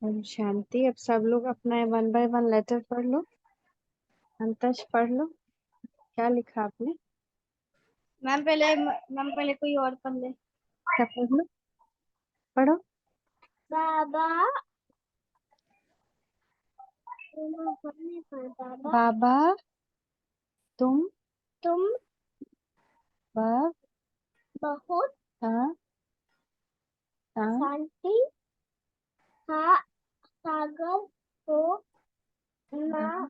ओम शांति। अब सब लोग अपना 1 बाय 1 लेटर पढ़ लो। अंतश पढ़ लो, क्या लिखा आपने? मैम पहले कोई और पढ़ ले। क्या पढ़ लो, पढ़ो। बाबा बाबा तुम तुम ब बहुत हाँ हाँ शांति सागर हो ना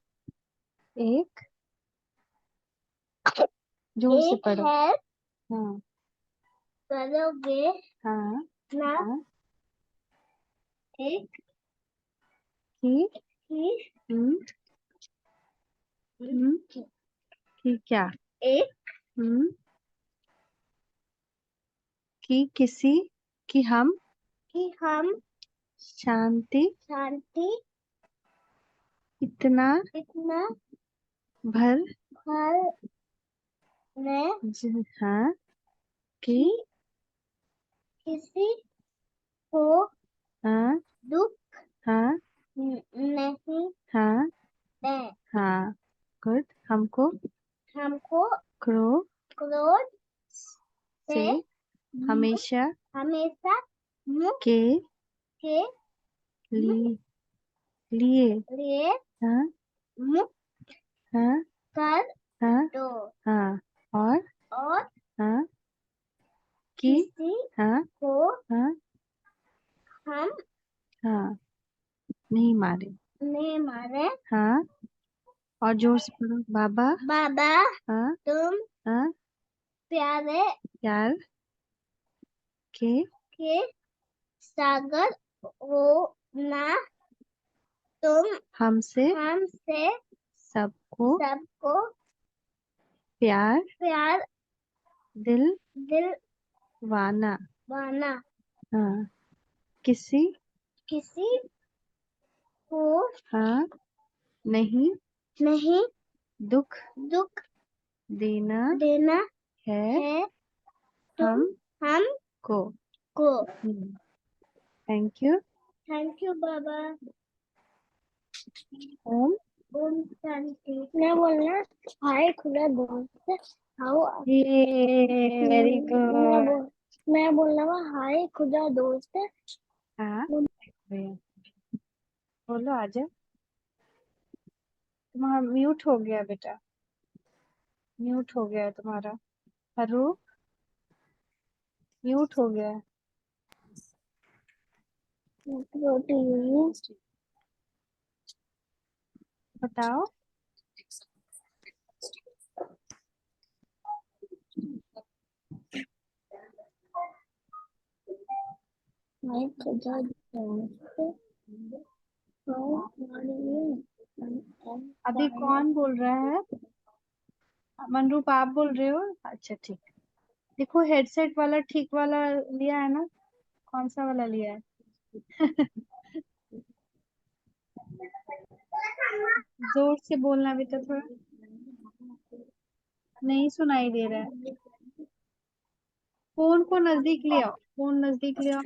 एक जोर से एक पढ़ो। है हाँ करोगे हाँ ना हाँ एक की ही हम्म हम्म की क्या एक हम्म कि किसी कि हम कि हम शांति शांति इतना इतना भर भर में हाँ कि कि किसी को हाँ दुख हाँ नहीं हाँ दे। हाँ गुड। हमको हमको क्रोध क्रोध से से हमेशा हमेशा मुक्त के के लिए लिए हाँ मुक्त हाँ कर हाँ दो हाँ और हाँ कि किसी हाँ को हाँ हम हाँ नहीं मारे। नहीं मारे। हाँ और जोर से पढ़ो। बाबा बाबा हाँ तुम हाँ प्यारे प्यार के के सागर हो ना। तुम हमसे हमसे सबको सबको प्यार प्यार दिलवाना। दिलवाना। हाँ किसी किसी को हाँ नहीं नहीं दुख दुख देना देना है है। तुम हम हमको को। Thank you. थैंक यू बाबा। ओम ओम शांति। मैं बोलना हाय खुदा दोस्त हाउ ये वेरी गुड। मैं बोलना वा हाय खुदा दोस्त। हाँ भैया बोलो आजा। तुम्हारा म्यूट हो गया बेटा, म्यूट हो गया है तुम्हारा। हरू म्यूट हो गया है। बताओ। हाय खुदा दोस्त हाउ आर यू। अभी कौन बोल रहा है? मनरूप आप बोल रहे हो? अच्छा ठीक। देखो हेडसेट वाला ठीक वाला लिया है ना? कौन सा वाला लिया है? जोर से बोलना बेटा थोड़ा, नहीं सुनाई दे रहा है। फोन को नजदीक ले आओ, फोन नजदीक ले आओ।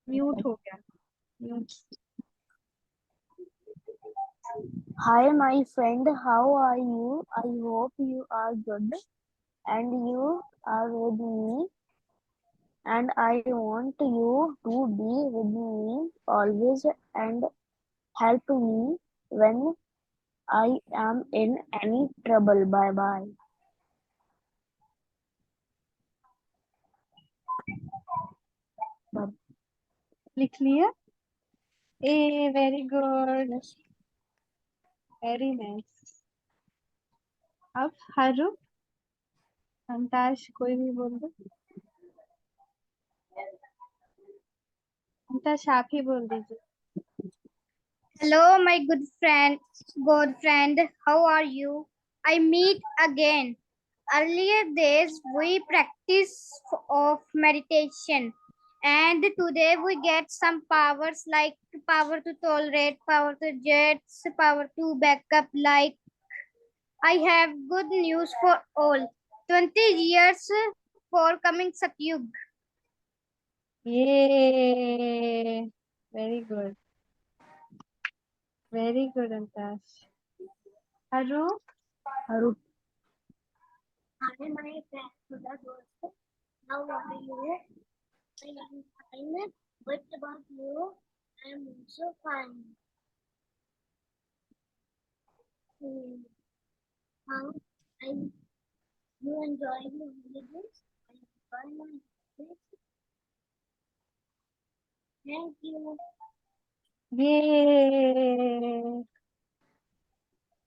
म्यूट हो गया, mute. Hi, my friend. How are you? I hope you are good and you are with me. And I want you to be with me always and help me when I am in any trouble. Bye bye. लिख लिया? A very good, Yes. Very nice. अब हरु अंताश कोई भी बोल दो। अंताश आप ही बोल दीजिए। Hello, my good friend. How are you? I meet again. Earlier days we practice of meditation, and today we get some powers like power to tolerate, power to judge, power to back up. Like I have good news for all. 20 years for coming Satyug. ये very good अंताश। अरु Arun. Hi, my friend Sudha Dost. How are you? I am fine. What about you? I am also fine. Hmm. How I you enjoy your holidays? I enjoy my holidays. Thank you. ये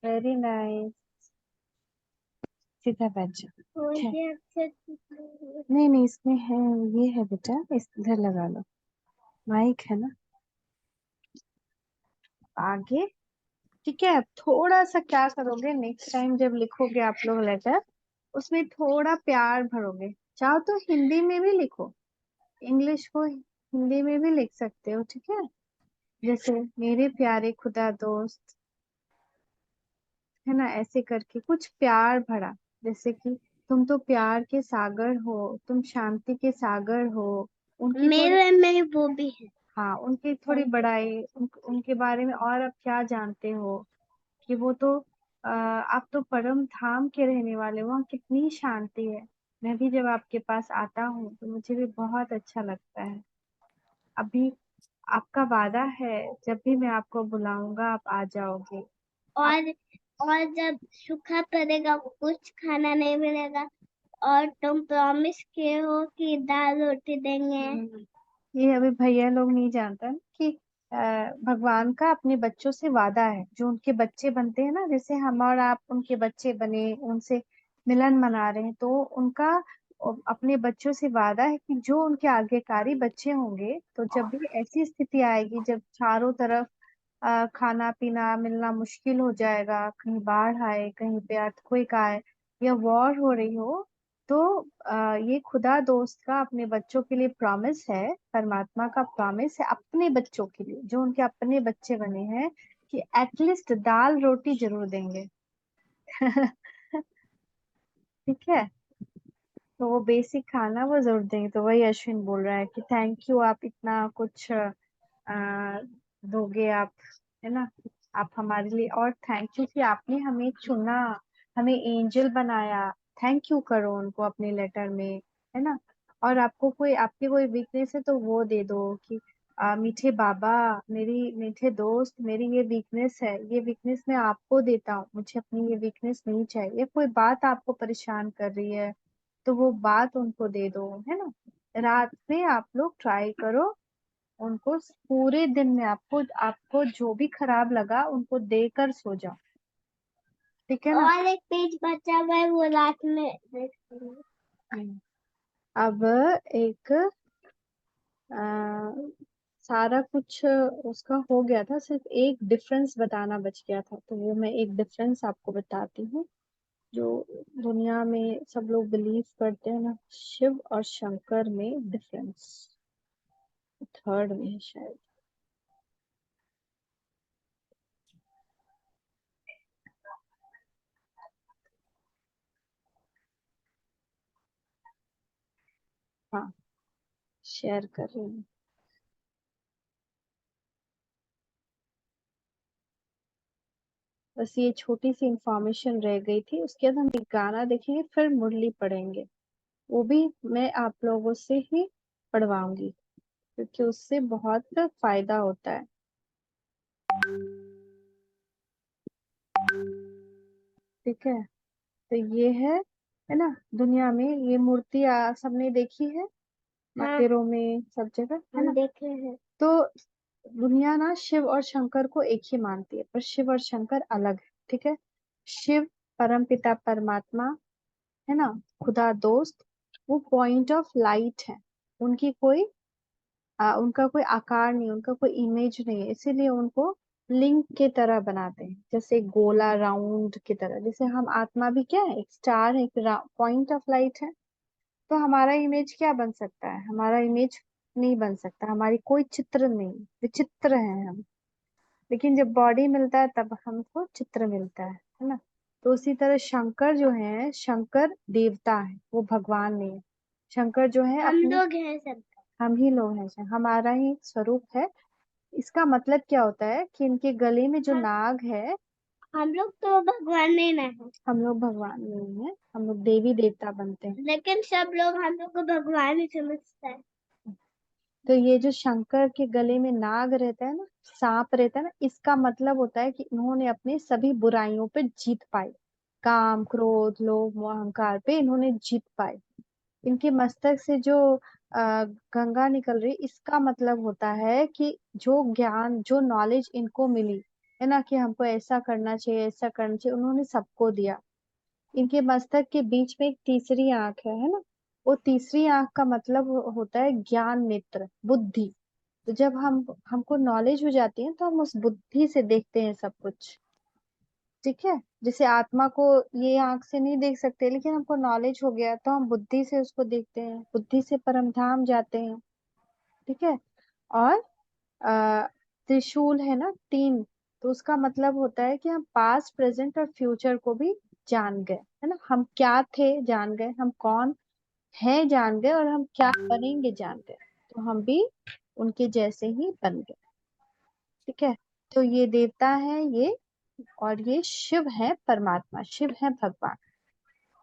very nice. सीधा बैठ जाओ। और है। ये अक्षर नहीं नहीं, इसमें है, ये है बेटा, इस इधर लगा लो, माइक है ना आगे। ठीक है, थोड़ा सा क्या करोगे नेक्स्ट टाइम जब लिखोगे आप लोग लेटर, उसमें थोड़ा प्यार भरोगे। चाहो तो हिंदी में भी लिखो, इंग्लिश को हिंदी में भी लिख सकते हो, ठीक है। जैसे मेरे प्यारे खुदा दोस्त, है ना, ऐसे करके कुछ प्यार भरा। जैसे कि तुम तो प्यार के सागर हो, तुम शांति के सागर हो। उनकी थोड़ी, मेरे में वो भी है। हाँ, उनकी थोड़ी बड़ाई, उनके बारे में और आप क्या जानते हो कि वो तो आप तो परम धाम के रहने वाले हो, वहाँ कितनी शांति है। मैं भी जब आपके पास आता हूँ तो मुझे भी बहुत अच्छा लगता है। अभी आपका वादा है, जब भी मैं आपको बुलाऊंगा आप आ जाओगे। आप, और और जब सूखा पड़ेगा कुछ खाना नहीं मिलेगा और तुम प्रॉमिस किए हो कि दाल रोटी देंगे। ये अभी भैया लोग नहीं जानता ना कि भगवान का अपने बच्चों से वादा है। जो उनके बच्चे बनते हैं ना, जैसे हम और आप उनके बच्चे बने, उनसे मिलन मना रहे हैं, तो उनका अपने बच्चों से वादा है कि जो उनके आज्ञाकारी बच्चे होंगे, तो जब भी ऐसी स्थिति आएगी जब चारों तरफ खाना पीना मिलना मुश्किल हो जाएगा, कहीं बाढ़ आए, कहीं पे अर्थक्वेक आए, या वॉर हो रही हो, तो ये खुदा दोस्त का अपने बच्चों के लिए प्रॉमिस है, परमात्मा का प्रॉमिस है अपने बच्चों के लिए, जो उनके अपने बच्चे बने हैं, कि एटलीस्ट दाल रोटी जरूर देंगे। ठीक है, तो वो बेसिक खाना वो जरूर देंगे। तो वही अश्विन बोल रहा है कि थैंक यू, आप इतना कुछ दोगे आप, है ना, आप हमारे लिए। और थैंक यू कि आपने हमें चुना, हमें एंजल बनाया। थैंक यू करो उनको अपने लेटर में, है ना। और आपको कोई, आपकी कोई वीकनेस है तो वो दे दो कि मीठे बाबा, मेरी मीठे दोस्त, मेरी ये वीकनेस है, ये वीकनेस मैं आपको देता हूँ, मुझे अपनी ये वीकनेस नहीं चाहिए। कोई बात आपको परेशान कर रही है तो वो बात उनको दे दो, है ना। रात में आप लोग ट्राई करो उनको, पूरे दिन में आपको आपको जो भी खराब लगा उनको देकर सो जाओ, ठीक है ना। और एक पेज बचा हुआ है वो रात में देख लेंगे। अब एक सारा कुछ उसका हो गया था, सिर्फ एक डिफरेंस बताना बच गया था, तो वो मैं एक डिफरेंस आपको बताती हूँ। जो दुनिया में सब लोग बिलीव करते हैं ना, शिव और शंकर में डिफरेंस थर्ड में है शायद। हाँ, शेयर कर रही हूँ। बस ये छोटी सी इंफॉर्मेशन रह गई थी, उसके बाद हम एक गाना देखेंगे, फिर मुरली पढ़ेंगे। वो भी मैं आप लोगों से ही पढ़वाऊंगी, क्योंकि उससे बहुत फायदा होता है। ठीक है, तो ये है ना, दुनिया में ये मूर्ति सबने देखी है, हाँ मंदिरों में सब जगह, है हम ना। देखे हैं। तो दुनिया ना शिव और शंकर को एक ही मानती है, पर शिव और शंकर अलग है, ठीक है। शिव परम पिता परमात्मा, है ना, खुदा दोस्त, वो पॉइंट ऑफ लाइट है। उनकी कोई उनका कोई आकार नहीं, उनका कोई इमेज नहीं है, इसीलिए उनको लिंक के तरह बनाते हैं, जैसे गोला राउंड की तरह। जैसे हम आत्मा भी क्या है, एक स्टार है, एक पॉइंट ऑफ लाइट है। तो हमारा इमेज क्या बन सकता है, हमारा इमेज नहीं बन सकता, हमारी कोई चित्र नहीं, विचित्र है हम। लेकिन जब बॉडी मिलता है तब हमको चित्र मिलता है ना। तो उसी तरह शंकर जो है, शंकर देवता है, वो भगवान नहीं है। शंकर जो है हम अपने, लोग हैं सब। हम ही लोग हैं, हमारा ही स्वरूप है। इसका मतलब क्या होता है कि इनके गले में जो नाग है, हम लोग तो भगवान नहीं ना है, हम लोग भगवान नहीं है, हम लोग देवी देवता बनते हैं। लेकिन सब लोग हम लोग को भगवान ही समझता है। तो ये जो शंकर के गले में नाग रहता है ना, सांप रहता है ना, इसका मतलब होता है कि इन्होंने अपने सभी बुराइयों पे जीत पाई। काम, क्रोध, लोभ, मोह, अहंकार पे इन्होंने जीत पाई। इनके मस्तक से जो गंगा निकल रही, इसका मतलब होता है कि जो ज्ञान, जो नॉलेज इनको मिली है ना, कि हमको ऐसा करना चाहिए, ऐसा करना चाहिए, उन्होंने सबको दिया। इनके मस्तक के बीच में एक तीसरी आंख है ना, वो तीसरी आंख का मतलब होता है ज्ञान नेत्र, बुद्धि। तो जब हमको नॉलेज हो जाती है तो हम उस बुद्धि से देखते हैं सब कुछ। ठीक है, जैसे आत्मा को ये आंख से नहीं देख सकते, लेकिन हमको नॉलेज हो गया तो हम बुद्धि से उसको देखते हैं, बुद्धि से परम धाम जाते हैं। ठीक है। और त्रिशूल है ना, तीन, तो उसका मतलब होता है कि हम पास्ट, प्रेजेंट और फ्यूचर को भी जान गए, है ना। हम क्या थे जान गए, हम कौन हैं जान गए, और हम क्या बनेंगे जान गए। तो हम भी उनके जैसे ही बन गए। ठीक है। तो ये देवता है ये, और ये शिव है परमात्मा, शिव है भगवान।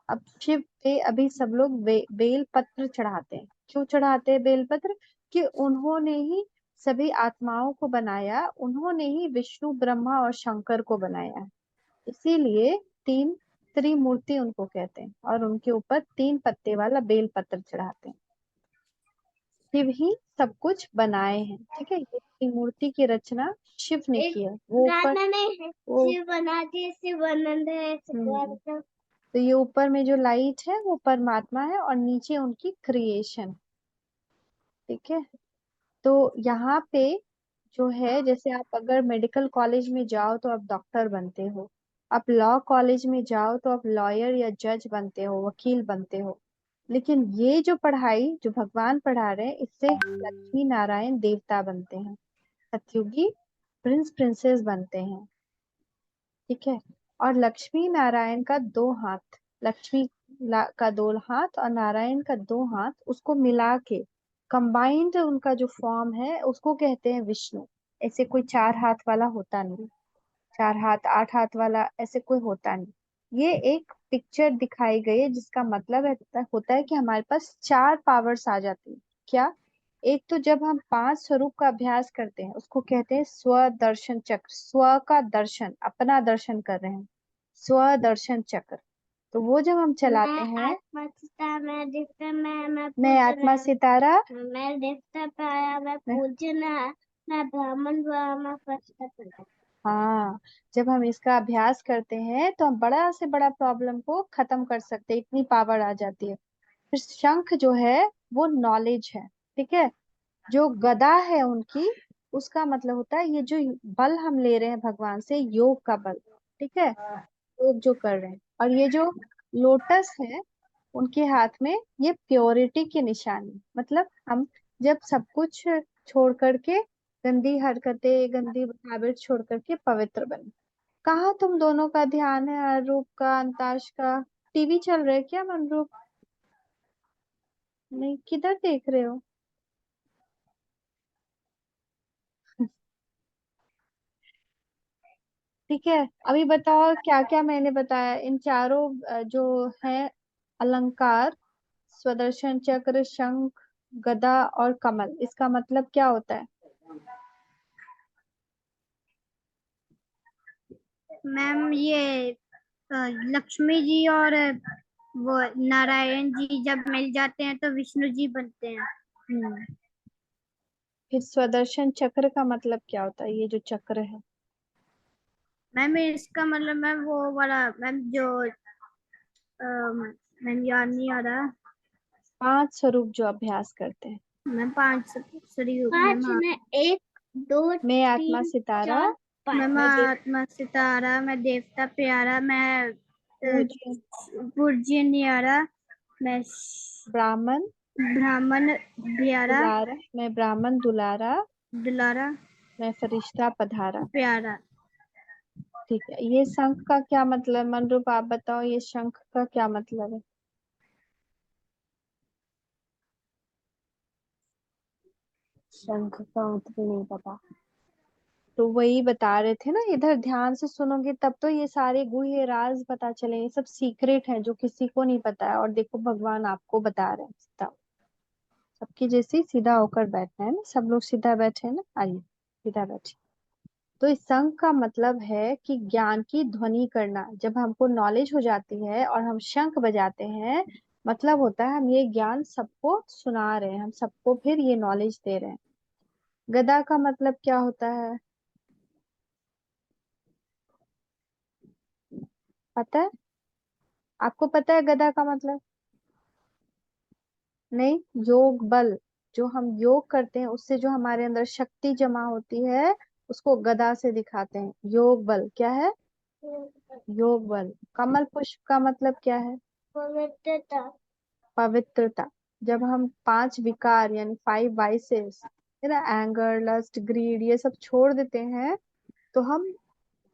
अब शिव पे अभी सब लोग बेल पत्र चढ़ाते हैं। क्यों चढ़ाते हैं बेल पत्र? कि उन्होंने ही सभी आत्माओं को बनाया, उन्होंने ही विष्णु, ब्रह्मा और शंकर को बनाया है। इसीलिए तीन त्रिमूर्ति उनको कहते हैं, और उनके ऊपर 3 पत्ते वाला बेल पत्र चढ़ाते हैं। शिव ही सब कुछ बनाए हैं। ठीक है, ये त्रिमूर्ति की रचना शिव ने एक की है। वो ऊपर, गाना नहीं है, वो शिव बना दिए, शिव आनंद है, हम्म, तो ये ऊपर में जो लाइट है वो परमात्मा है, और नीचे उनकी क्रिएशन। ठीक है। तो यहाँ पे जो है, जैसे आप अगर मेडिकल कॉलेज में जाओ तो आप डॉक्टर बनते हो, आप लॉ कॉलेज में जाओ तो आप लॉयर या जज बनते हो, वकील बनते हो। लेकिन ये जो पढ़ाई जो भगवान पढ़ा रहे हैं, इससे लक्ष्मी नारायण देवता बनते हैं, सतयुगी प्रिंस प्रिंसेस बनते हैं। ठीक है। और लक्ष्मी नारायण का 2 हाथ, लक्ष्मी का 2 हाथ और नारायण का 2 हाथ, उसको मिला के कंबाइंड उनका जो फॉर्म है उसको कहते हैं विष्णु। ऐसे कोई 4 हाथ वाला होता नहीं, 4 हाथ 8 हाथ वाला ऐसे कोई होता नहीं। ये एक पिक्चर दिखाई गई है जिसका मतलब होता है कि हमारे पास 4 पावर्स आ जाती है। क्या? एक तो जब हम 5 स्वरूप का अभ्यास करते हैं उसको कहते हैं स्व दर्शन चक्र, स्व का दर्शन, अपना दर्शन कर रहे हैं, स्व दर्शन चक्र। तो वो जब हम चलाते मैं हैं, आत्मा चिता, मैं देवता, मैं मैं आत्मा पूजना, सितारा, मैं देवता पाया, मैं मैं, पूजना, मैं ब्राह्मण हुआ, मैं फरिश्ता बना। हाँ, जब हम इसका अभ्यास करते हैं तो हम बड़ा से बड़ा प्रॉब्लम को खत्म कर सकते हैं, इतनी पावर आ जाती है। फिर शंख जो है वो नॉलेज है। ठीक है। जो गदा है उनकी, उसका मतलब होता है ये जो बल हम ले रहे हैं भगवान से, योग का बल। ठीक है, योग जो कर रहे हैं। और ये जो लोटस है उनके हाथ में, ये प्योरिटी की निशानी, मतलब हम जब सब कुछ छोड़ करके, गंदी हरकतें, गंदी हैबिट छोड़ करके पवित्र बने। कहाँ तुम दोनों का ध्यान है, अरूप का, अंताश का? टीवी चल रहा है क्या मनरूप? नहीं, किधर देख रहे हो? ठीक है। अभी बताओ क्या क्या मैंने बताया, इन चारों जो है अलंकार, स्वदर्शन चक्र, शंख, गदा और कमल, इसका मतलब क्या होता है? मैम ये लक्ष्मी जी और वो नारायण जी जब मिल जाते हैं तो विष्णु जी बनते हैं। हम्म। फिर स्वदर्शन चक्र का मतलब क्या होता है, ये जो चक्र है? मैम इसका मतलब मैम वो वाला मैम जो मैम याद नहीं आ रहा। 5 स्वरूप जो अभ्यास करते हैं। मैम पांच स्वरूप मैम, हाँ। में एक, दो, मैं आत्मा तीन, सितारा, चार, पाँच। मैं मैं आत्मा सितारा, मैं देवता प्यारा, मैं पूज्य गुरजी न्यारा, मैं ब्राह्मण ब्राह्मण प्यारा, दुलारा, मैं ब्राह्मण दुलारा, दुलारा मैं फरिश्ता पधारा। प्यारा। ठीक है, ये शंख का क्या मतलब, मनरूप आप बताओ, ये शंख का क्या मतलब है? शंख का उत्तर नहीं पता। तो वही बता रहे थे ना, इधर ध्यान से सुनोगे तब तो ये सारे गुह्य राज पता चले। ये सब सीक्रेट है जो किसी को नहीं पता है, और देखो भगवान आपको बता रहे हैं सीधा। सबकी जैसे सीधा होकर बैठना है ना, सब लोग सीधा बैठे हैं ना, आइए सीधा बैठे। तो इस शंख का मतलब है कि ज्ञान की ध्वनि करना। जब हमको नॉलेज हो जाती है और हम शंख बजाते हैं, मतलब होता है हम ये ज्ञान सबको सुना रहे हैं, हम सबको फिर ये नॉलेज दे रहे हैं। गदा का मतलब क्या होता है, पता है? आपको पता है गदा का मतलब? नहीं, योग बल। जो हम योग करते हैं उससे जो हमारे अंदर शक्ति जमा होती है, उसको गदा से दिखाते हैं। योग बल क्या है? योग बल। कमल पुष्प का मतलब क्या है? पवित्रता। पवित्रता। जब हम 5 विकार यानी 5 वाइसेस है ना, एंगर, लस्ट, ग्रीड, ये सब छोड़ देते हैं, तो हम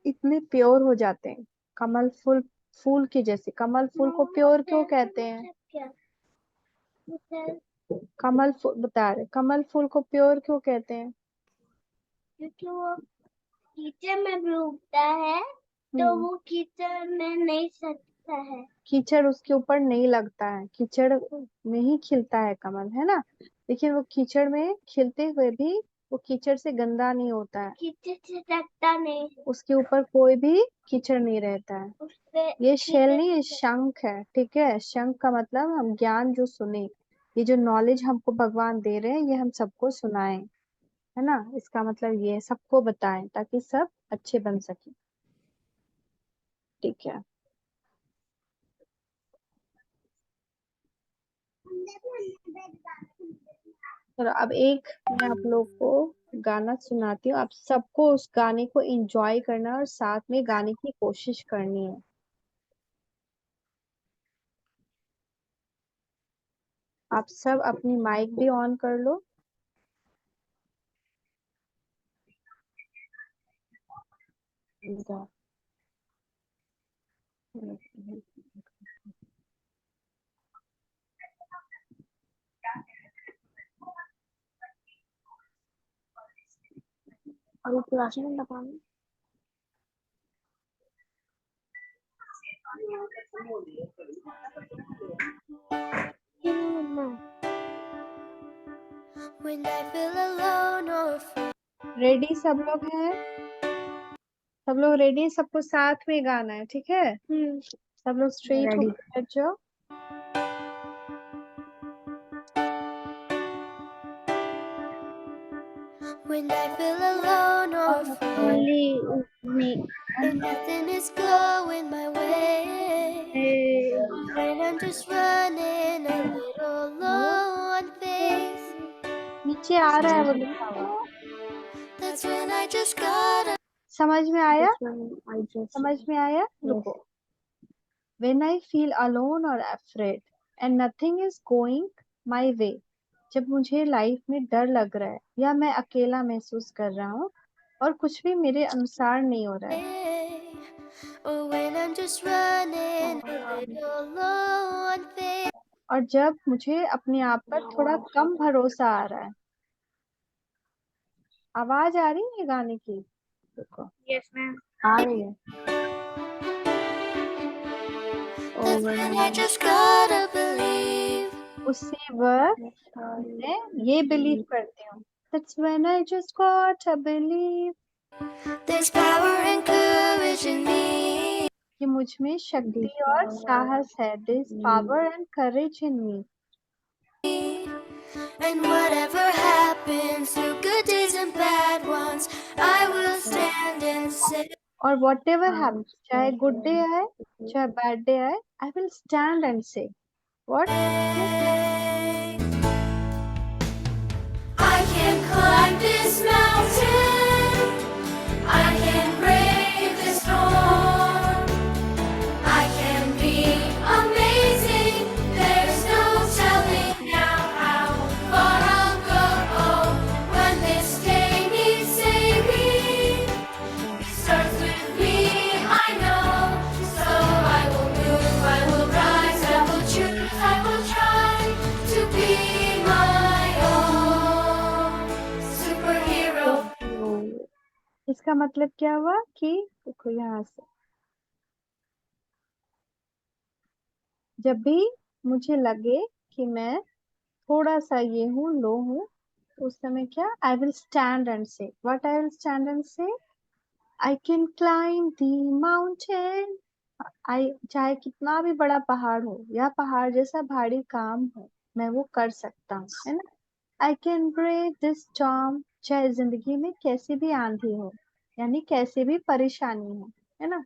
इतने प्योर हो जाते हैं। कमल फूल, फूल की जैसे। कमल फूल को प्योर क्यों कहते हैं? कमल फूल बता रहे, कमल फूल को प्योर क्यों कहते हैं? क्योंकि वो कीचड़ में भी उगता है, तो वो कीचड़ में नहीं सकता है। कीचड़ उसके ऊपर नहीं लगता है, कीचड़ में ही खिलता है कमल, है ना। लेकिन वो कीचड़ में खिलते हुए भी वो कीचड़ से गंदा नहीं होता है, कीचड़ से लगता नहीं, उसके ऊपर कोई भी कीचड़ नहीं रहता है। ये शेल नहीं, ये शंख है, ठीक है। शंख का मतलब हम ज्ञान जो सुने, ये जो नॉलेज हमको भगवान दे रहे हैं, ये हम सबको सुनाएं, है ना। इसका मतलब ये सबको बताएं ताकि सब अच्छे बन सके, ठीक है। चलो अब एक मैं आप लोग को गाना सुनाती हूँ। आप सबको उस गाने को एंजॉय करना है और साथ में गाने की कोशिश करनी है। आप सब अपनी माइक भी ऑन कर लो। और क्लास में बताऊँ रेडी सब लोग हैं? सब लोग रेडी? सबको साथ में गाना है, ठीक है। सब लोग स्ट्रेट होकर बैठ जाओ। When I feel alone or Only me. and nothing is going my way, when I'm just running a little low on faith, नीचे आ रहा है वो लिखा हुआ, that's when I just gotta. समझ में आया? समझ में आया? रुको। When I feel alone or afraid and nothing is going my way, जब मुझे लाइफ में डर लग रहा है या मैं अकेला महसूस कर रहा हूँ और कुछ भी मेरे अनुसार नहीं हो रहा है, Or when I'm just running a little low on faith. और जब मुझे अपने आप पर थोड़ा कम भरोसा आ रहा है। आवाज आ रही है गाने की? देखो Yes, ma'am. आ रही है। That's when I just gotta believe. उसी वक्त मैं ये बिलीव करती हूँ, That's when I just got to believe, There's power and courage in me. कि मुझ में शक्ति और साहस है। This power and courage in me. And whatever happens, through good days and bad ones, I will stand and say. और whatever happens, चाहे good day आए चाहे बैड डे आए, I will stand and say what? I can climb this mountain. I can brave this storm. I can be amazing. There's no telling now how far I'll go when this day needs saving. It starts with me, I know. So I will move, I will rise, I will choose, I will try. इसका मतलब क्या हुआ कि देखो यहाँ से, जब भी मुझे लगे कि मैं थोड़ा सा ये हूँ, लो हूँ, उस समय क्या, I will stand and say, what I will stand and say, I can climb the mountain. I, चाहे कितना भी बड़ा पहाड़ हो या पहाड़ जैसा भारी काम हो, मैं वो कर सकता हूँ, है ना। I can brave this storm, चाहे जिंदगी में कैसी भी आंधी हो, यानी कैसी भी परेशानी हो, है ना।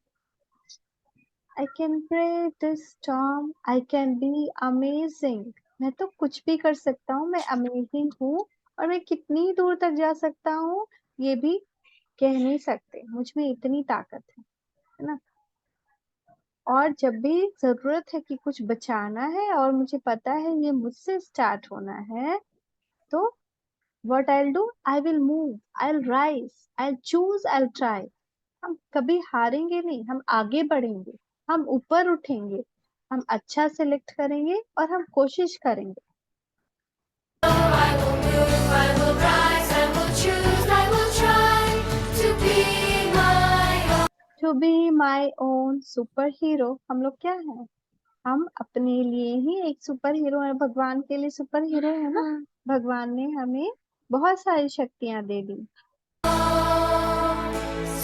I can brave this storm, I can be amazing, मैं तो कुछ भी कर सकता हूँ, मैं अमेजिंग हूँ, और मैं कितनी दूर तक जा सकता हूँ ये भी कह नहीं सकते, मुझ में इतनी ताकत है ना। और जब भी जरूरत है कि कुछ बचाना है और मुझे पता है ये मुझसे स्टार्ट होना है, तो what I will do, I will move, I will rise, I choose, I try. हम कभी हारेंगे नहीं, हम आगे बढ़ेंगे, हम ऊपर उठेंगे, हम अच्छा सेलेक्ट करेंगे और हम कोशिश करेंगे। I will move, I will rise, I will choose, I will try to be my own. To be my own super hero, हम लोग क्या है, हम अपने लिए ही एक सुपर हीरो है, भगवान के लिए सुपर हीरो है ना। भगवान ने हमें बहुत सारी शक्तियां दे दी।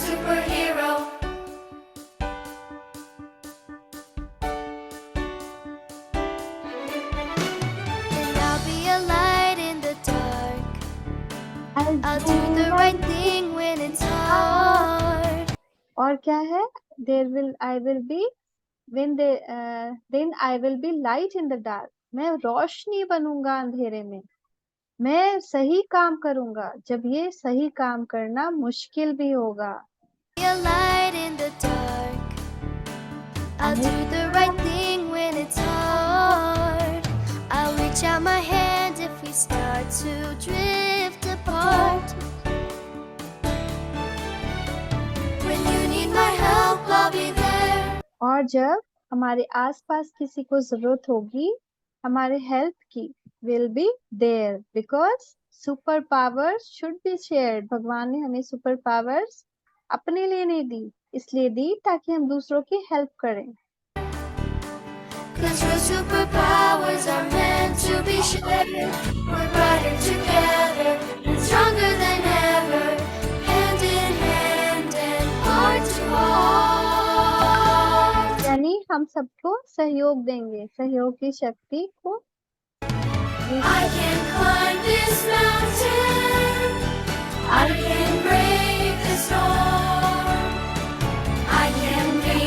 Superhero. And I'll be a light in the dark. I'll do the right thing when it's hard. और क्या है, there will I will be, when they then I will be light in the dark, मैं रोशनी बनूंगा अंधेरे में, मैं सही काम करूंगा जब ये सही काम करना मुश्किल भी होगा। Be a light in the dark. I'll do the right thing when it's hard. I'll reach out my hand if we start to drift apart. When you need my help, I'll be there. और जब हमारे आसपास किसी को जरूरत होगी हमारे help की, will be there, because super powers should be shared. भगवान ने हमें सुपर पावर्स अपने लिए नहीं दी, इसलिए दी ताकि हम दूसरों की हेल्प करें। 'Cause real superpowers are meant to be shared. We're brighter together and stronger than ever, hand in hand and heart to heart. यानी हम सबको सहयोग देंगे, सहयोग की शक्ति को। I can climb this mountain. I can brave the storm. I can be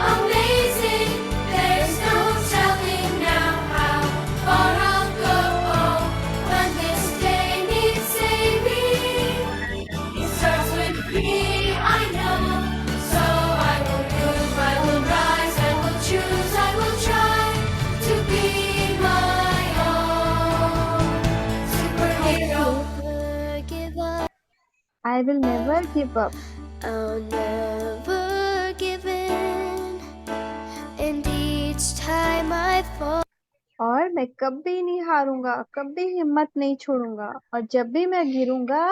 amazing. There's no telling now how far I'll go when this day needs saving. It starts with me, I know. So I will move, I will rise, I will choose, I will try to be my own superhero. Never give up. I will never give up, I'll never give in. And each time I fall, और मैं कभी नहीं हारूंगा, कभी हिम्मत नहीं छोड़ूंगा, और जब भी मैं गिरूंगा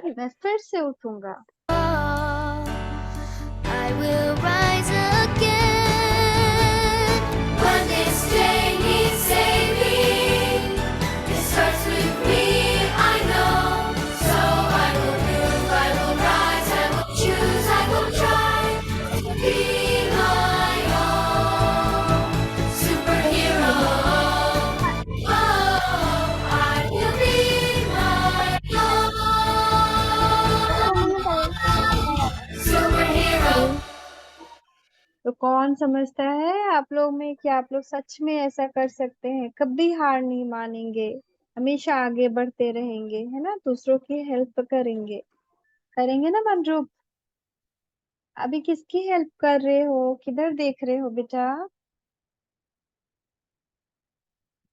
मैं फिर से उठूंगा। I will rise again. When this day needs saving, it starts with me, I know. So I will move, I will rise, I will choose, I will try to be my own superhero. Oh, I will be my own superhero. तो कौन समझता है आप लोग में कि आप लोग सच में ऐसा कर सकते हैं, कभी हार नहीं मानेंगे, हमेशा आगे बढ़ते रहेंगे, है ना, दूसरों की हेल्प करेंगे, करेंगे ना मनरूप। अभी किसकी हेल्प कर रहे हो, किधर देख रहे हो बेटा,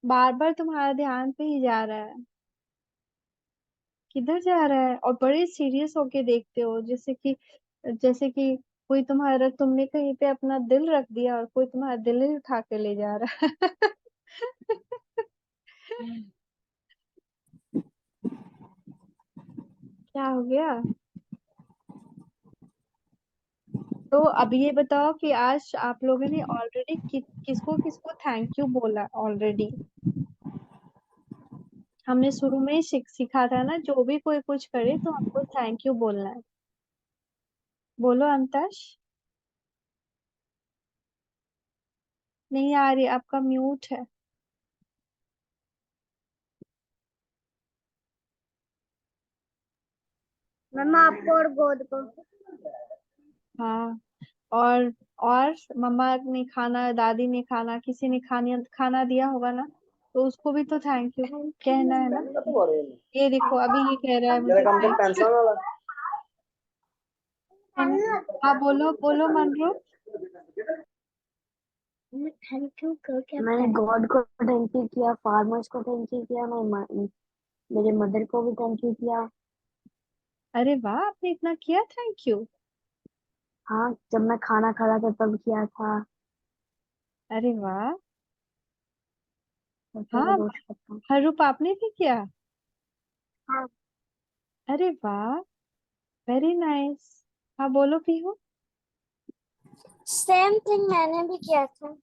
बार बार तुम्हारा ध्यान पे ही जा रहा है, किधर जा रहा है, और बड़े सीरियस होके देखते हो, जैसे कि कोई तुम्हारा, तुमने कहीं पे अपना दिल रख दिया और कोई तुम्हारा दिल ही उठा के ले जा रहा है। क्या हो गया, तो अब ये बताओ कि आज आप लोगों ने ऑलरेडी किसको किसको थैंक यू बोला ऑलरेडी। हमने शुरू में ही सिखा था ना, जो भी कोई कुछ करे तो हमको थैंक यू बोलना है। बोलो अंतश। नहीं आ रही, आपका म्यूट है। मैम आपको और गोद को। हाँ, और मम्मा ने खाना, दादी ने खाना, किसी ने खाना दिया होगा ना, तो उसको भी तो थैंक यू कहना है ना। ये देखो अभी ये कह रहा है मुझे थैंक यू। हाँ बोलो बोलो मनरू। थैंक यू क्या? मैंने गॉड को थैंक यू किया, फार्मर्स को थैंक यू किया, मेरे मदर को भी थैंक यू किया। अरे वाह, आपने इतना किया थैंक यू। हाँ, जब मैं खाना खा रहा था तब किया था। अरे वाह। ऐसे मैं हाँ, रोज करता हूँ। हरूप आपने भी किया। हाँ, अरे वाह, वेरी नाइस। हाँ बोलो पीहू। सेम थिंग मैंने भी किया था।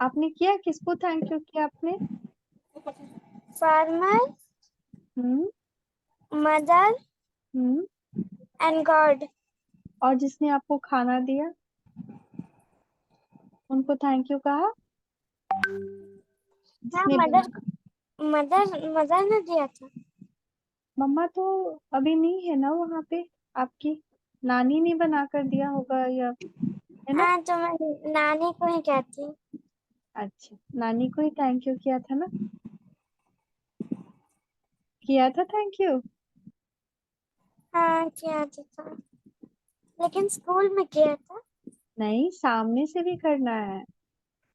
आपने किया, किसको थैंक यू किया आपने? Farmer, hmm mother hmm. And God. और जिसने आपको खाना दिया उनको थैंक यू कहा? हाँ, जिसने बना, मदर ने दिया था। मम्मा तो अभी नहीं है ना वहाँ पे आपकी, नानी ने बना कर दिया होगा या, है ना? हाँ, तो मैं नानी को ही कहती हूँ। अच्छा, नानी को ही थैंक यू किया था ना, किया था थैंक यू। हाँ, किया था, लेकिन स्कूल में किया था। नहीं, सामने से भी करना है,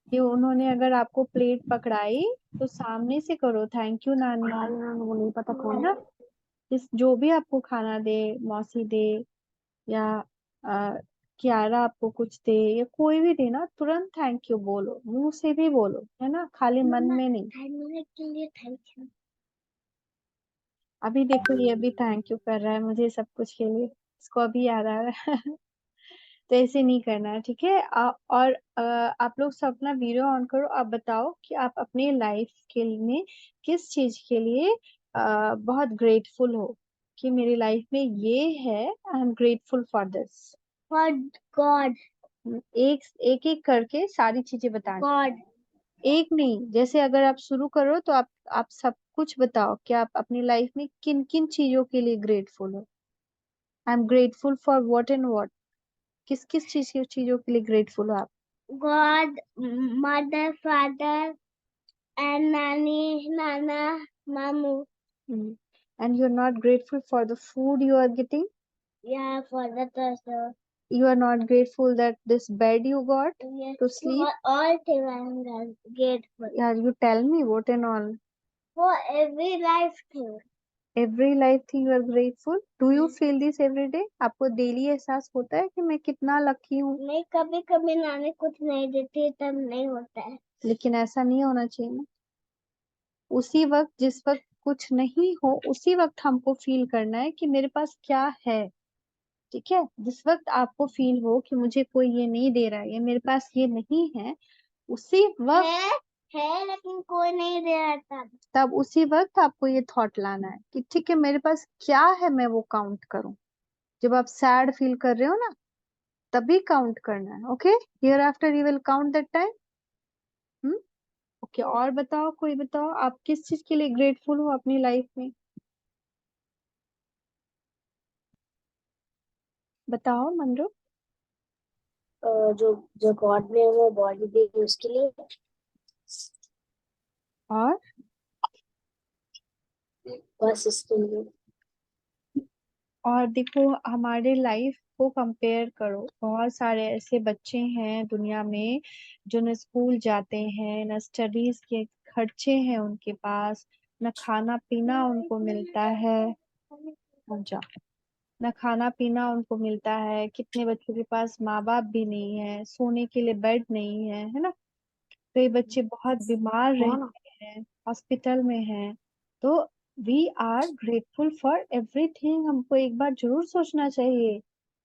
कि उन्होंने अगर आपको प्लेट पकड़ाई तो सामने से करो थैंक यू नानी, पढ़ा लेना, वो नहीं पता है कौन ना? है। इस जो भी आपको खाना दे, मौसी दे या कियारा आपको कुछ दे या कोई भी दे ना, तुरंत थैंक यू बोलो, मुंह से भी बोलो, है ना, खाली मन में नहीं। खाने के लिए थैंक यू। अभी देखो ये अभी थैंक यू कर रहा है मुझे सब कुछ के लिए, इसको अभी याद आ रहा है। तो ऐसे नहीं करना है, ठीक है? और आप लोग सब अपना वीडियो ऑन करो, आप बताओ कि आप अपनी लाइफ के लिए किस चीज के लिए बहुत ग्रेटफुल हो, कि मेरी लाइफ में ये है, I am grateful for this. For God. एक एक एक करके सारी चीजें बतानी, गॉड। एक नहीं, जैसे अगर आप शुरू करो तो आप सब कुछ बताओ कि आप अपनी लाइफ में किन किन चीजों के लिए ग्रेटफुल हो। I am grateful for what and what, किस किस चीजों के लिए ग्रेटफुल हो आप? गॉड, मदर, फादर एंड नानी, नाना, मामू। And you're not grateful for the food you are getting? Yeah, for the treasure. You are not grateful that this bed you got Yes, to sleep? for all things I am grateful. Yeah, you tell me what and all. For every life thing. Every life thing you are grateful. Do you feel this every day? आपको daily एहसास होता है कि मैं कितना lucky हूँ? नहीं, कभी कभी नानी कुछ नहीं देती तब नहीं होता है। लेकिन ऐसा नहीं होना चाहिए ना, उसी वक्त जिस वक्त कुछ नहीं हो उसी वक्त हमको फील करना है कि मेरे पास क्या है। ठीक है, जिस वक्त आपको फील हो कि मुझे कोई ये नहीं दे रहा है या मेरे पास ये नहीं है, उसी वक्त है लेकिन कोई नहीं दे रहा तब उसी वक्त आपको ये थॉट लाना है कि ठीक है मेरे पास क्या है, मैं वो काउंट करूं। जब आप सैड फील कर रहे हो ना, तभी काउंट करना है। Okay, here after you will count that time. Okay, और बताओ, कोई बताओ आप किस चीज के लिए ग्रेटफुल हो अपनी लाइफ में? बताओ मंजू। जो जो गॉड ने वो बॉडी दी उसके लिए, और बस इसके लिए। और देखो हमारे लाइफ को कंपेयर करो, बहुत सारे ऐसे बच्चे हैं दुनिया में जो न स्कूल जाते हैं, न स्टडीज के खर्चे हैं उनके पास, न खाना पीना उनको मिलता है। अच्छा, न खाना पीना उनको मिलता है, कितने बच्चों के पास माँ बाप भी नहीं है, सोने के लिए बेड नहीं है ना? कई बच्चे बहुत बीमार हाँ ना। रहते हैं, हॉस्पिटल में हैं। तो we are grateful for everything, हमको एक बार जरूर सोचना चाहिए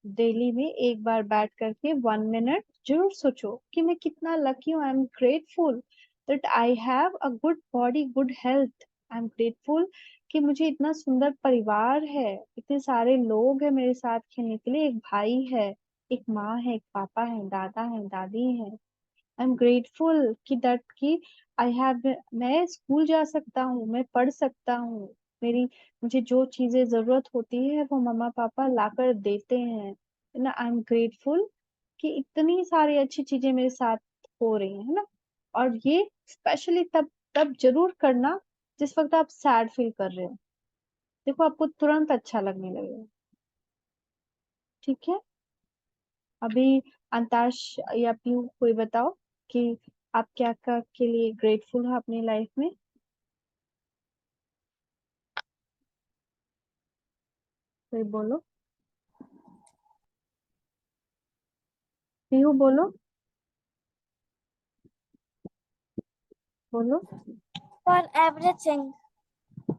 डेली में एक बार बैठ करके 1 मिनट जरूर सोचो कि मैं कितना लकी हूँ। I am grateful that I have a good body, good health. I am grateful कि मुझे इतना सुंदर परिवार है, इतने सारे लोग हैं मेरे साथ खेलने के लिए, एक भाई है, एक माँ है, एक पापा है, दादा है, दादी है। आई एम ग्रेटफुल कि दैट कि आई हैव, मैं स्कूल जा सकता हूँ, मैं पढ़ सकता हूँ, मेरी मुझे जो चीजें जरूरत होती है वो मम्मा पापा लाकर देते हैं, है ना। आई एम ग्रेटफुल कि इतनी सारी अच्छी चीजें मेरे साथ हो रही है ना। और ये स्पेशली तब तब जरूर करना जिस वक्त आप सैड फील कर रहे हो। देखो आपको तुरंत अच्छा लगने लगेगा। ठीक है। अभी अंताश या पीयू कोई बताओ कि आप क्या क्या के लिए ग्रेटफुल हो अपनी लाइफ में। कोई बोलो, पीयू बोलो, बोलो। For everything.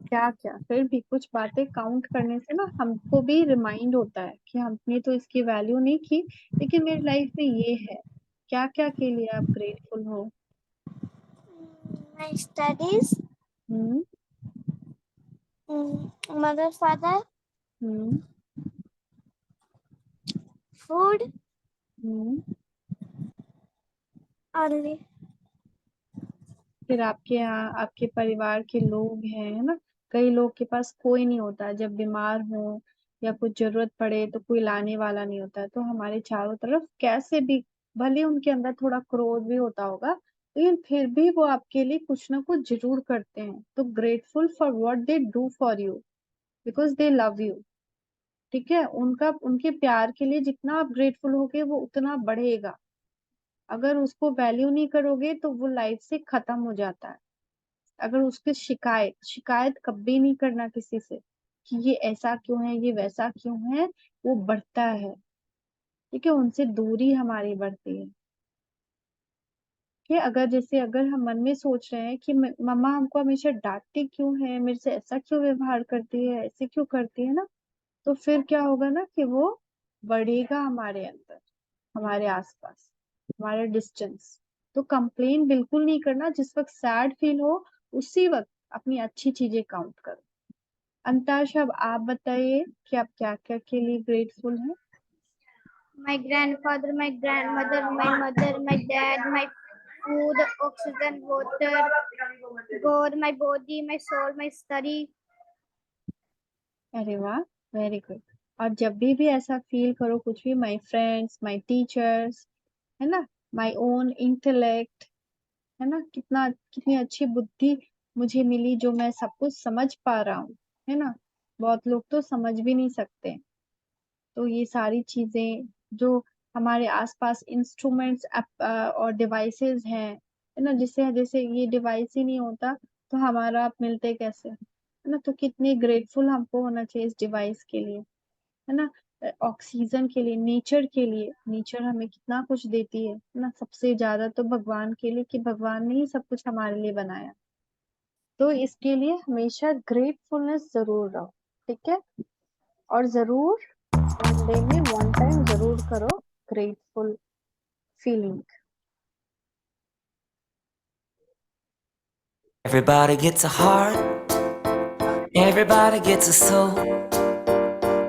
क्या क्या, फिर भी कुछ बातें काउंट करने से ना हमको भी रिमाइंड होता है कि हमने तो इसकी वैल्यू नहीं की, लेकिन मेरी लाइफ में ये है। क्या क्या के लिए आप ग्रेटफुल हो। My studies, hmm. mother, father, hmm. food, hmm. only. फिर आपके यहाँ आपके परिवार के लोग हैं, है ना। कई लोग के पास कोई नहीं होता, जब बीमार हो या कुछ जरूरत पड़े तो कोई लाने वाला नहीं होता है, तो हमारे चारों तरफ कैसे भी, भले उनके अंदर थोड़ा क्रोध भी होता होगा, लेकिन फिर भी वो आपके लिए कुछ ना कुछ जरूर करते हैं। तो grateful for what they do for you, because they love you. ठीक है। उनका उनके प्यार के लिए जितना आप ग्रेटफुल होगे वो उतना बढ़ेगा। अगर उसको वैल्यू नहीं करोगे तो वो लाइफ से खत्म हो जाता है। अगर उसकी शिकायत शिकायत कभी नहीं करना किसी से कि ये ऐसा क्यों है, ये वैसा क्यों है, वो बढ़ता है। ठीक है। उनसे दूरी हमारी बढ़ती है। कि अगर जैसे अगर हम मन में सोच रहे हैं कि मम्मा हमको हमेशा डांटती क्यों है, मेरे से ऐसा क्यों व्यवहार करती है, ऐसे क्यों करती है ना, तो फिर क्या होगा ना कि वो बढ़ेगा हमारे अंदर, हमारे आसपास, हमारे डिस्टेंस। तो कंप्लेन बिल्कुल नहीं करना। जिस वक्त सैड फील हो उसी वक्त अपनी अच्छी चीजें काउंट करो। अंताश अब आप बताइए कि आप क्या क्या के लिए ग्रेटफुल हैं। My grandfather, my grandmother, my mother, my dad, my food, oxygen, water, God, my body, my soul, my study. अरे वाह, वेरी गुड। और जब भी ऐसा फील करो कुछ भी, माई फ्रेंड्स, माई टीचर्स, है ना, माई ओन इंटेलेक्ट, है ना, कितना कितनी अच्छी बुद्धि मुझे मिली जो मैं सब कुछ समझ पा रहा हूँ, है ना। बहुत लोग तो समझ भी नहीं सकते। तो ये सारी चीजें जो हमारे आसपास इंस्ट्रूमेंट्स और डिवाइसेस हैं, है ना, जिससे जैसे ये डिवाइस ही नहीं होता तो हमारा आप मिलते कैसे, है ना। तो कितनी ग्रेटफुल हमको होना चाहिए इस डिवाइस के लिए, है ना। ऑक्सीजन के लिए, नेचर के लिए, नेचर हमें कितना कुछ देती है ना। सबसे ज्यादा तो भगवान के लिए, कि भगवान ने ही सब कुछ हमारे लिए बनाया। तो इसके लिए हमेशा ग्रेटफुलनेस जरूर रहो। ठीक है। और जरूर 1 डे में 1 टाइम जरूर करो grateful feeling. Everybody gets a heart, everybody gets a soul,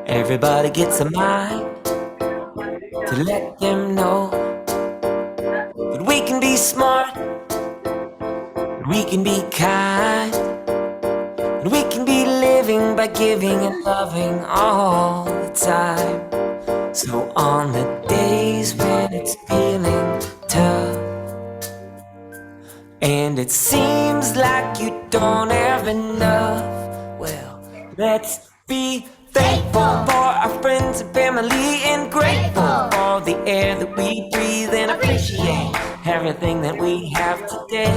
everybody gets a mind to let them know that we can be smart, that we can be kind, that we can be living by giving and loving all the time. So on the days when it's feeling tough, and it seems like you don't have enough, well, let's be thankful for our friends and family, and grateful for the air that we breathe, and appreciate everything that we have today.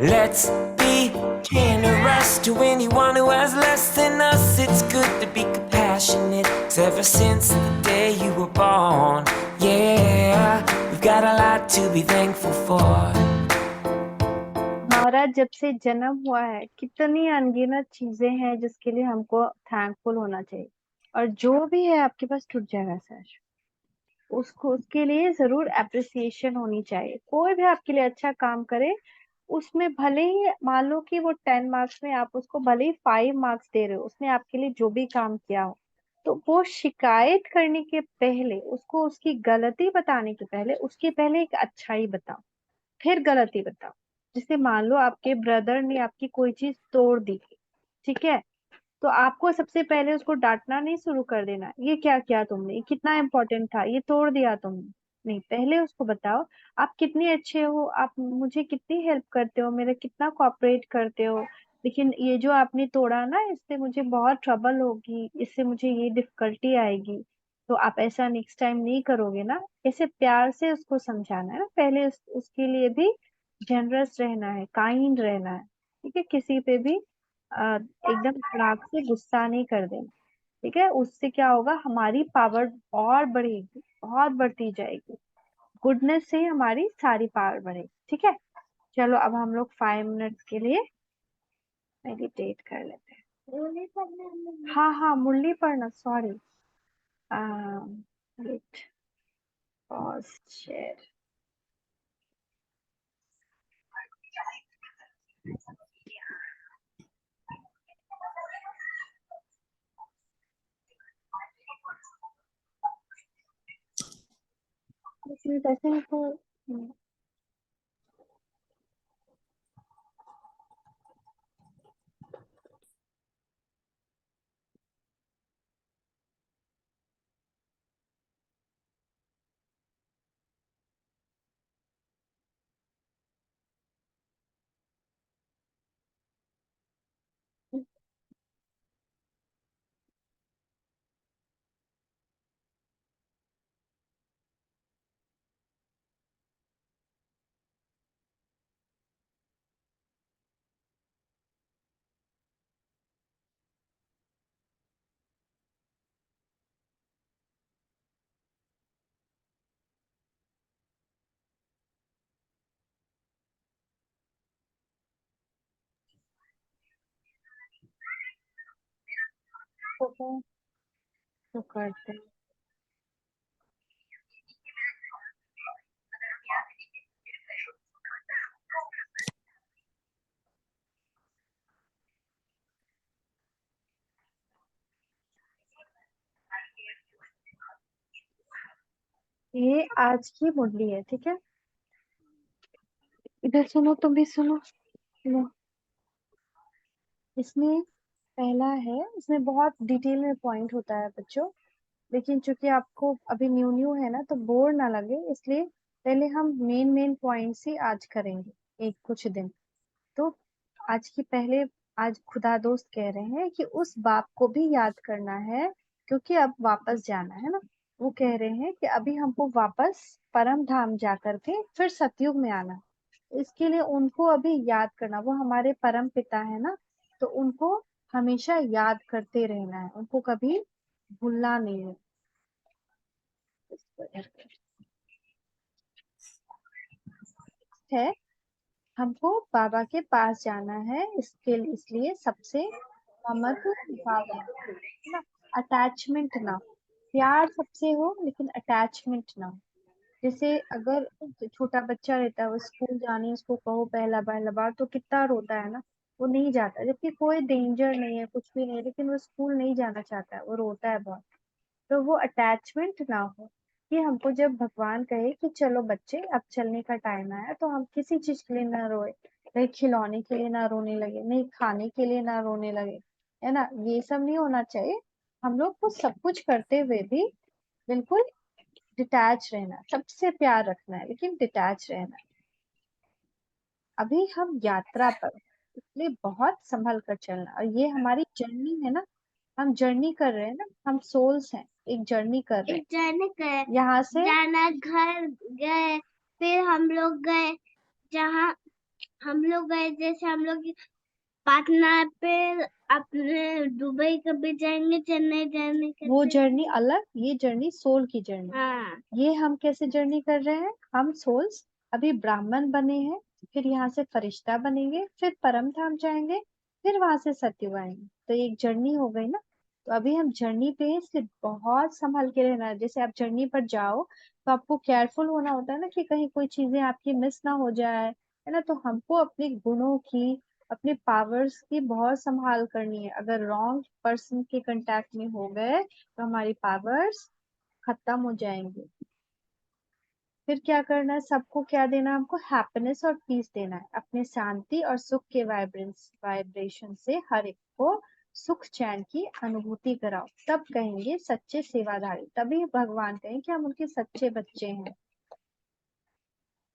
Let's be generous to anyone who has less than us. It's good to be compassionate, 'cause ever since the day you were born, yeah, we've got a lot to be thankful for. हमारा जब से जन्म हुआ है कितनी अनगिनत चीजें हैं जिसके लिए हमको थैंकफुल होना चाहिए। और जो भी है आपके पास टूट जाएगा सर। उसको उसके लिए जरूर अप्रिसिएशन होनी चाहिए। कोई भी आपके लिए अच्छा काम करे, उसमें भले ही मान लो कि वो 10 मार्क्स में आप उसको भले ही 5 मार्क्स दे रहे हो, उसने आपके लिए जो भी काम किया हो, तो वो शिकायत करने के पहले, उसको उसकी गलती बताने के पहले, उसके पहले एक अच्छाई बताओ, फिर गलती बताओ। जैसे मान लो आपके ब्रदर ने आपकी कोई चीज तोड़ दी, ठीक है, तो आपको सबसे पहले उसको डांटना नहीं शुरू कर देना, ये क्या किया तुमने, ये कितना इम्पोर्टेंट था, ये तोड़ दिया तुमने। नहीं, पहले उसको बताओ आप कितने अच्छे हो, आप मुझे कितनी हेल्प करते हो, मेरा कितना कोऑपरेट करते हो, लेकिन ये जो आपने तोड़ा ना, इससे मुझे बहुत ट्रबल होगी, इससे मुझे ये डिफिकल्टी आएगी, तो आप ऐसा नेक्स्ट टाइम नहीं करोगे ना। ऐसे प्यार से उसको समझाना है ना, पहले उसके लिए भी जनरस रहना है, काइंड रहना है, ठीक है, किसी पे भी एकदम धड़ाक से गुस्सा नहीं कर देना, ठीक है। उससे क्या होगा, हमारी पावर और बढ़ेगी, बहुत बढ़ती जाएगी, गुडनेस से ही हमारी सारी पावर बढ़ेगी, ठीक है। चलो अब हम लोग 5 मिनट्स के लिए मेडिटेट कर लेते हैं। हाँ हाँ, मुरली पढ़ना, सॉरी। Wait, pause, share. इसमें ऐसे ही तो तो करते हैं। ये आज की मुरली है, ठीक है। इधर सुनो, तुम भी सुनो, सुनो। इसमें पहला है, इसमें बहुत डिटेल में पॉइंट होता है बच्चों, लेकिन चूंकि आपको अभी न्यू न्यू है ना, तो बोर ना लगे, इसलिए पहले हम मेन मेन पॉइंट्स ही आज करेंगे एक कुछ दिन। तो आज की पहले, आज खुदा दोस्त कह रहे हैं कि उस बाप को भी याद करना है, क्योंकि अब वापस जाना है ना। वो कह रहे हैं कि अभी हमको वापस परम धाम जा करके फिर सतयुग में आना है। इसके लिए उनको अभी याद करना, वो हमारे परम पिता है ना, तो उनको हमेशा याद करते रहना है, उनको कभी भूलना नहीं है। है, हमको बाबा के पास जाना है, इसलिए सबसे ममत्व भावना, है ना, अटैचमेंट ना हो। प्यार सबसे हो, लेकिन अटैचमेंट ना हो। जैसे अगर छोटा बच्चा रहता है, वो स्कूल जाने, उसको कहो पहला पहला बार, तो कितना रोता है ना, वो नहीं जाता, जबकि कोई डेंजर नहीं है, कुछ भी नहीं है, लेकिन वो स्कूल नहीं जाना चाहता है, वो रोता है बहुत। तो वो अटैचमेंट ना हो, कि हमको जब भगवान कहे कि चलो बच्चे अब चलने का टाइम आया, तो हम किसी चीज के लिए ना रोए, नहीं खिलौने के लिए ना रोने लगे, नहीं खाने के लिए ना रोने लगे, है ना, ये सब नहीं होना चाहिए। हम लोग को सब कुछ करते हुए भी बिल्कुल डिटैच रहना है, सबसे प्यार रखना है, लेकिन डिटैच रहना है। अभी हम यात्रा पर हैं, इसलिए बहुत संभल कर चलना, और ये हमारी जर्नी है ना, हम जर्नी कर रहे हैं ना, हम सोल्स हैं, एक जर्नी कर रहे हैं जाने गए, यहाँ से। जाना घर गए, फिर हम लोग गए जहाँ हम लोग गए, जैसे हम लोग पटना पे, अपने दुबई कभी जाएंगे, चेन्नई जाने के वो लिए। जर्नी अलग, ये जर्नी सोल की जर्नी। हाँ, ये हम कैसे जर्नी कर रहे हैं, हम सोल्स अभी ब्राह्मण बने हैं, फिर यहाँ से फरिश्ता बनेंगे, फिर परम धाम जाएंगे, फिर वहां से सत्यु आएंगे, तो एक जर्नी हो गई ना। तो अभी हम जर्नी पे हैं, इसलिए बहुत संभल के रहना है। जैसे आप जर्नी पर जाओ तो आपको केयरफुल होना होता है ना, कि कहीं कोई चीजें आपकी मिस ना हो जाए, है ना। तो हमको अपने गुणों की, अपने पावर्स की बहुत संभाल करनी है। अगर रॉन्ग पर्सन के कांटेक्ट में हो गए तो हमारी पावर्स खत्म हो जाएंगी। फिर क्या करना है, सबको क्या देना है, हमको हैप्पीनेस और पीस देना है। अपने शांति और सुख के वाइब्रेशन से हर एक को सुख चैन की अनुभूति कराओ, तब कहेंगे सच्चे सेवाधारी, तभी भगवान कहें कि हम उनके सच्चे बच्चे हैं।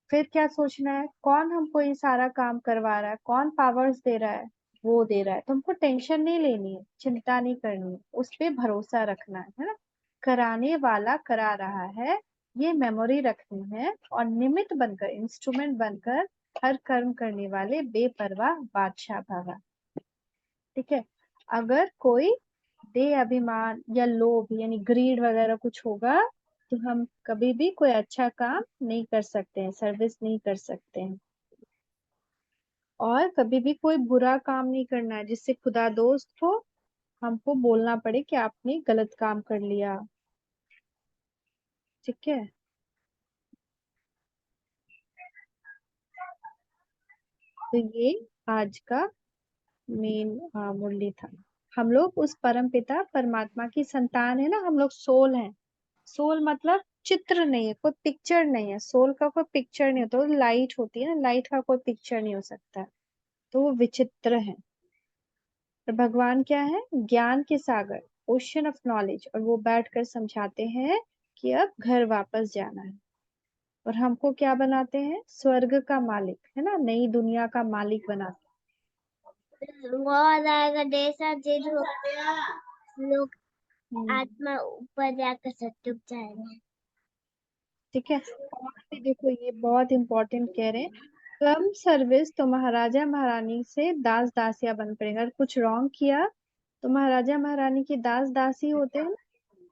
फिर क्या सोचना है, कौन हमको ये सारा काम करवा रहा है, कौन पावर्स दे रहा है, वो दे रहा है। तो हमको टेंशन नहीं लेनी है, चिंता नहीं करनी है, उस पे भरोसा रखना है ना। कराने वाला करा रहा है, ये मेमोरी रखनी है, और निमित्त बनकर, इंस्ट्रूमेंट बनकर हर कर्म करने वाले बेपरवाह बादशाह भवा। ठीक है। अगर कोई दे अभिमान या लोभ यानी ग्रीड वगैरह कुछ होगा, तो हम कभी भी कोई अच्छा काम नहीं कर सकते हैं, सर्विस नहीं कर सकते हैं। और कभी भी कोई बुरा काम नहीं करना है जिससे खुदा दोस्त हो हमको बोलना पड़े कि आपने गलत काम कर लिया। ठीक है। तो ये आज का मेन मुरली था। हम लोग उस परम पिता परमात्मा की संतान है ना, हम लोग सोल हैं। सोल मतलब चित्र नहीं है, कोई पिक्चर नहीं है, सोल का कोई पिक्चर नहीं होता। वो लाइट होती है ना, लाइट का कोई पिक्चर नहीं हो सकता है, तो वो विचित्र है। और भगवान क्या है, ज्ञान के सागर, ओशन ऑफ नॉलेज, और वो बैठकर समझाते हैं कि अब घर वापस जाना है। और हमको क्या बनाते हैं, स्वर्ग का मालिक, है ना, नई दुनिया का मालिक बनाते बहुत आएगा जैसा जिद हो लोग हैं। आत्मा ऊपर जाकर सत्युग जाएंगे। ठीक है। और भी देखो, ये बहुत इंपॉर्टेंट कह रहे हैं, कम सर्विस तो महाराजा महारानी से दास दासिया बन पड़ेगा। अगर कुछ रॉन्ग किया तो महाराजा महारानी के दास दासी होते हैं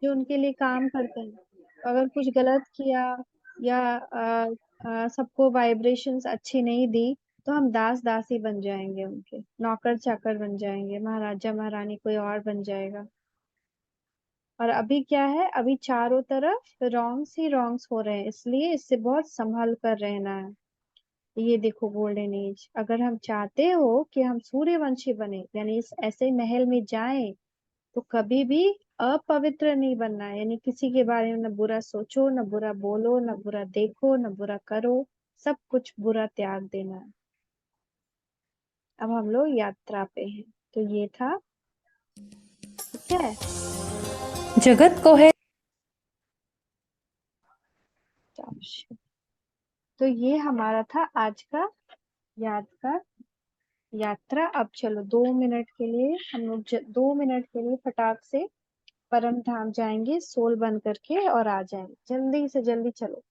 जो उनके लिए काम करते हैं। अगर कुछ गलत किया या सबको वाइब्रेशंस अच्छी नहीं दी, तो हम दास दासी बन जाएंगे, उनके नौकर चाकर बन जाएंगे, महाराजा महारानी कोई और बन जाएगा। और अभी क्या है, अभी चारों तरफ रॉन्ग्स ही रॉन्ग्स हो रहे हैं, इसलिए इससे बहुत संभल कर रहना है। ये देखो गोल्डन एज, अगर हम चाहते हो कि हम सूर्यवंशी बने, यानी इस ऐसे महल में जाएं, तो कभी भी अपवित्र नहीं बनना है। यानी किसी के बारे में न बुरा सोचो, न बुरा बोलो, न बुरा देखो, न बुरा करो, सब कुछ बुरा त्याग देना है। अब हम लोग यात्रा पे हैं, तो ये था। ठीक है। जगत को है तो ये हमारा था आज का यादगार यात्रा। अब चलो 2 मिनट के लिए हम लोग 2 मिनट के लिए फटाक से परम धाम जाएंगे, सोल बन करके और आ जाएंगे। जल्दी से जल्दी चलो,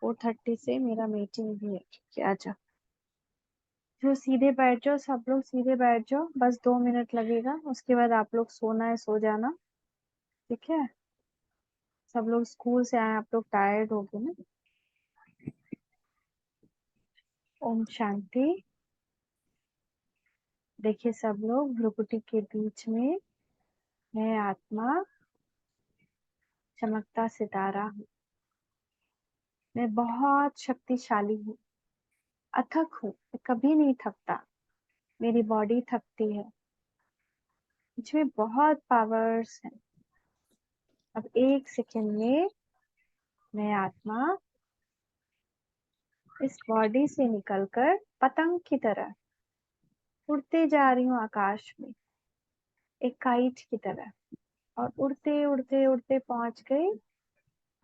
4:30 से मेरा मीटिंग भी है। क्या जा, जो सीधे बैठ जाओ, सब लोग सीधे बैठ जाओ, बस 2 मिनट लगेगा, उसके बाद आप लोग सोना है सो जाना। ठीक है। सब लोग स्कूल से आए, आप लोग टायर्ड हो गए ना। ओम शांति। देखिए सब लोग, भ्रुकुटी के बीच में मैं आत्मा चमकता सितारा हूँ। मैं बहुत शक्तिशाली हूँ, अथक हूँ, मैं कभी नहीं थकता। मेरी बॉडी थकती है, मुझमें बहुत पावर्स हैं। अब 1 सेकंड में मैं आत्मा इस बॉडी से निकलकर पतंग की तरह उड़ते जा रही हूँ आकाश में, एक काइट की तरह। और उड़ते उड़ते उड़ते पहुंच गई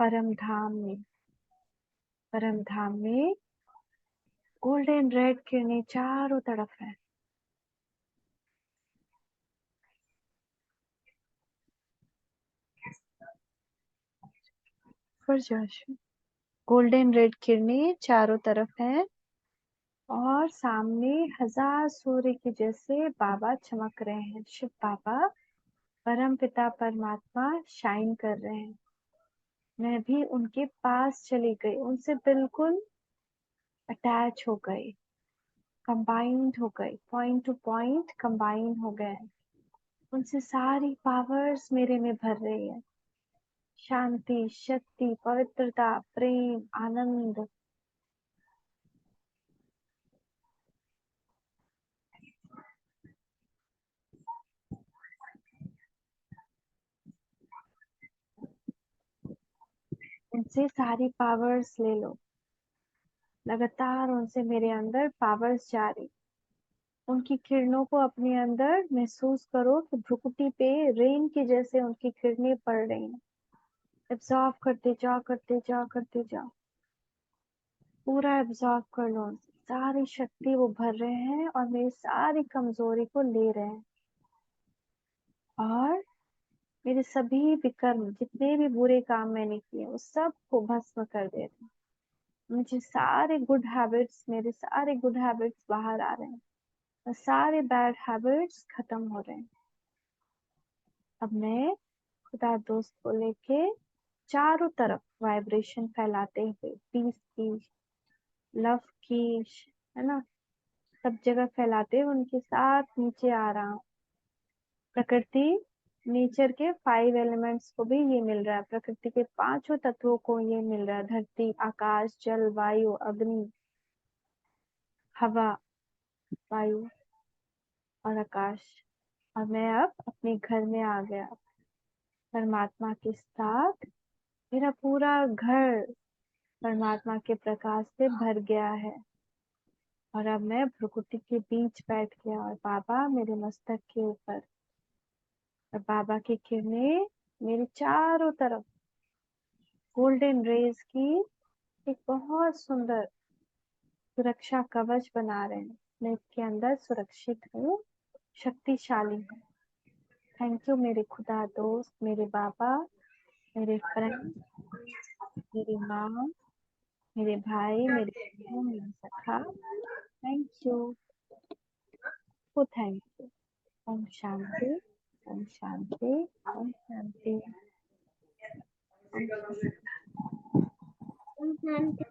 परम धाम में। परम धाम में गोल्डन रेड किरणें चारों तरफ है। गोल्डन रेड किरणें चारों तरफ है, और सामने हजार सूर्य के जैसे बाबा चमक रहे हैं। शिव बाबा, परम पिता परमात्मा शाइन कर रहे हैं। मैं भी उनके पास चली गई, उनसे बिल्कुल अटैच हो गई, कंबाइंड हो गई, पॉइंट टू पॉइंट कंबाइन हो गए। उनसे सारी पावर्स मेरे में भर रही है, शांति, शक्ति, पवित्रता, प्रेम, आनंद। उनसे सारी पावर्स ले लो, लगातार उनसे मेरे अंदर पावर्स जारी। उनकी किरणों को अपने अंदर महसूस करो कि भ्रुकुटी पे रेन की जैसे उनकी किरणें पड़ रही हैं। एब्जॉर्ब करते जाओ, करते जाओ, करते जाओ, पूरा एब्जॉर्ब कर लो। सारी शक्ति वो भर रहे हैं और मेरी सारी कमजोरी को ले रहे हैं, और मेरे सभी विकर्म, जितने भी बुरे काम मैंने किए, वो सब को भस्म कर दे रहे हैं। मुझे सारे गुड हैबिट्स, मेरे सारे गुड हैबिट्स बाहर आ रहे हैं और सारे बैड हैबिट्स खत्म हो रहे हैं। अब मैं खुदा दोस्त को लेके चारों तरफ वाइब्रेशन फैलाते हुए, पीस की, लव की, है ना, सब जगह फैलाते हुए उनके साथ नीचे आ रहा हूँ। प्रकृति, नेचर के 5 एलिमेंट्स को भी ये मिल रहा है, प्रकृति के 5 तत्वों को ये मिल रहा है, धरती, आकाश, जल, वायु, अग्नि, हवा, वायु और आकाश। और मैं अब अपने घर में आ गया, परमात्मा के साथ मेरा पूरा घर परमात्मा के प्रकाश से भर गया है। और अब मैं भ्रुकुटी के बीच बैठ गया और बाबा मेरे मस्तक के ऊपर, और बाबा की किरणें मेरे चारों तरफ गोल्डन रेज की एक बहुत सुंदर सुरक्षा कवच बना रहे हैं। मैं इसके अंदर सुरक्षित हूँ, शक्तिशाली हूँ। थैंक यू मेरे खुदा दोस्त, मेरे बाबा, मेरे फ्रेंड, मेरी माँ, मेरे भाई, मेरे बहन, मेरे सखा। Thank you, oh thank you. ओम शांति, ओम शांति, ओम शांति। ओम शांति।